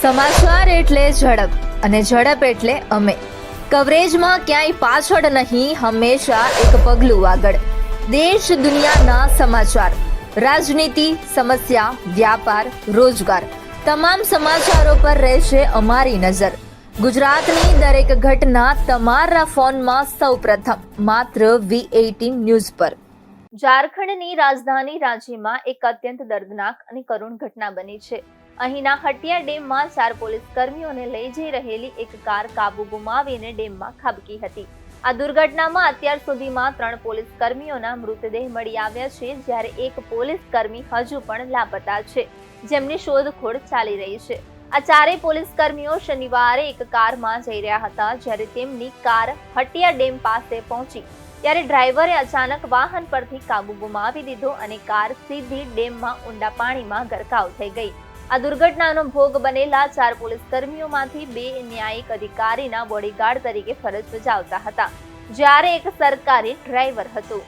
સમાચાર એટલે ઝડપ અને ઝડપ એટલે અમે. કવરેજમાં ક્યાંય પાછળ નહીં, હંમેશા એક પગલું આગળ. દેશ દુનિયાના સમાચાર, રાજનીતિ, સમસ્યા, વ્યાપાર, રોજગાર, તમામ સમાચારો પર રહેશે અમારી નજર. ગુજરાતની દરેક ઘટના તમારા ફોનમાં સૌપ્રથમ માત્ર V18 ન્યૂઝ પર. ઝારખંડની રાજધાની રાંચીમાં એક અત્યંત દર્દનાક અને કરુણ ઘટના બની છે. અહીંના હટિયા ડેમમાં 4 પોલીસ કર્મીઓને લઈ જઈ રહેલી એક કાર કાબુ ગુમાવીને ડેમમાં ખાબકી હતી. આ દુર્ઘટનામાં અત્યાર સુધીમાં 3 પોલીસ કર્મીઓના મૃતદેહ મળી આવ્યા છે, જ્યારે એક પોલીસ કર્મી હજુ પણ લાપતા છે, જેમની શોધખોળ ચાલી રહી છે. આ 4 પોલીસ કર્મીઓ શનિવારે એક કારમાં જઈ રહ્યા હતા, જ્યારે તેમની કાર હટિયા ડેમ પાસે પહોંચી ત્યારે ડ્રાઈવરે અચાનક વાહન પરથી કાબુ ગુમાવી દીધો અને કાર સીધી ડેમમાં ઊંડા પાણીમાં ગરકાવ થઈ ગઈ. આ દુર્ઘટનાનો ભોગ બનેલા 4 પોલીસ કર્મીઓમાંથી 2 ન્યાયિક અધિકારીના બોડીગાર્ડ તરીકે ફરજ બજાવતા હતા, જ્યારે એક સરકારી ડ્રાઈવર હતો.